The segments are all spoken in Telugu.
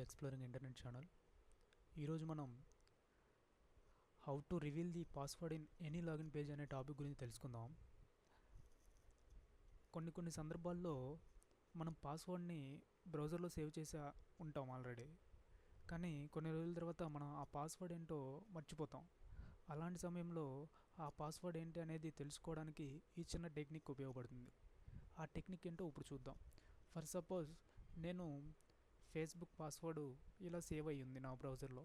Exploring internet channel. ఈరోజు మనం how to reveal the password in any login page అనే టాపిక్ గురించి తెలుసుకుందాం. కొన్ని సందర్భాల్లో మనం పాస్వర్డ్ని బ్రౌజర్లో సేవ్ చేసి ఉంటాం ఆల్రెడీ, కానీ కొన్ని రోజుల తర్వాత మనం ఆ పాస్వర్డ్ ఏంటో మర్చిపోతాం. అలాంటి సమయంలో ఆ పాస్వర్డ్ ఏంటి అనేది తెలుసుకోవడానికి ఈ చిన్న టెక్నిక్ ఉపయోగపడుతుంది. ఆ టెక్నిక్ ఏంటో ఇప్పుడు చూద్దాం. ఫర్ సపోజ్ నేను ఫేస్బుక్ పాస్వర్డ్ ఇలా సేవ్ అయ్యి ఉంది నా బ్రౌజర్లో.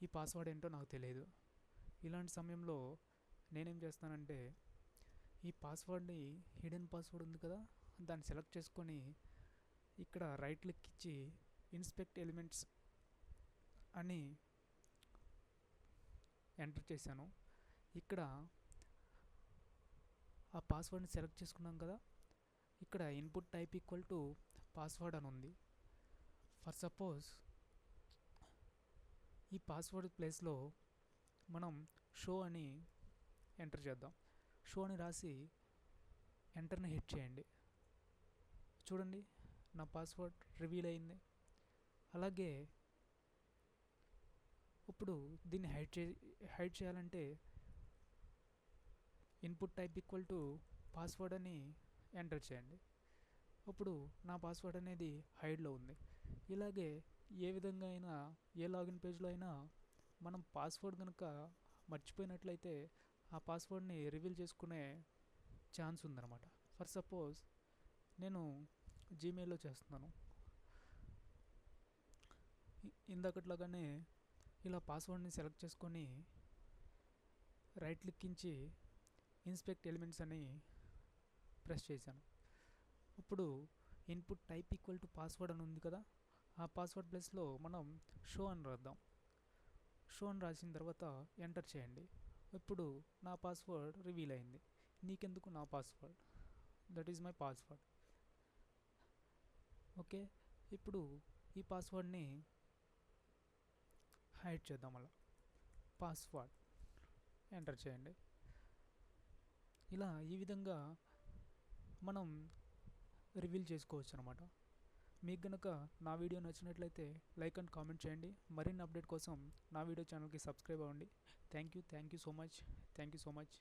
ఈ పాస్వర్డ్ ఏంటో నాకు తెలియదు. ఇలాంటి సమయంలో నేనేం చేస్తానంటే, ఈ పాస్వర్డ్ని హిడెన్ పాస్వర్డ్ ఉంది కదా, దాన్ని సెలెక్ట్ చేసుకొని ఇక్కడ రైట్ క్లిక్ ఇచ్చి ఇన్స్పెక్ట్ ఎలిమెంట్స్ అని ఎంటర్ చేశాను. ఇక్కడ ఆ పాస్వర్డ్ని సెలెక్ట్ చేసుకున్నాం కదా, ఇక్కడ input type equal to password అని ఉంది. ఫర్ సపోజ్ ఈ పాస్వర్డ్ ప్లేస్లో మనం షో అని ఎంటర్ చేద్దాం. షో అని రాసి ఎంటర్ని హిట్ చేయండి. చూడండి, నా పాస్వర్డ్ రివీల్ అయింది. అలాగే ఇప్పుడు దీన్ని హైడ్ చేయాలంటే input type equal to password అని ఎంటర్ చేయండి. ఇప్పుడు నా పాస్వర్డ్ అనేది హైడ్లో ఉంది. ఇలాగే ఏ విధంగా అయినా ఏ లాగిన్ పేజ్లో అయినా మనం పాస్వర్డ్ కనుక మర్చిపోయినట్లయితే ఆ పాస్వర్డ్ని రివీల్ చేసుకునే ఛాన్స్ ఉందన్నమాట. ఫర్ సపోజ్ నేను జీమెయిల్లో చేస్తున్నాను. ఇందాకట్లాగానే ఇలా పాస్వర్డ్ని సెలెక్ట్ చేసుకొని రైట్ క్లిక్ ఇచ్చి ఇన్స్పెక్ట్ ఎలిమెంట్స్ అని ప్రెస్ చేశాను. ఇప్పుడు input type equal to password అని ఉంది కదా, ఆ పాస్వర్డ్ ప్లేస్లో మనం షో అని రాద్దాం. షో అని రాసిన తర్వాత ఎంటర్ చేయండి. ఇప్పుడు నా పాస్వర్డ్ రివీల్ అయింది. నీకెందుకు నా password, that is my password. Okay, ఇప్పుడు ఈ పాస్వర్డ్ని హైడ్ చేద్దాం. అలా పాస్వర్డ్ ఎంటర్ చేయండి. ఇలా ఈ విధంగా మనం రివీల్ చేసుకోవచ్చు అనమాట. మీకు గనక నా వీడియో నచ్చినట్లయితే లైక్ అండ్ కామెంట్ చేయండి. మరిన్ని అప్డేట్ కోసం నా వీడియో ఛానల్కి సబ్స్క్రైబ్ అవ్వండి. Thank you so much.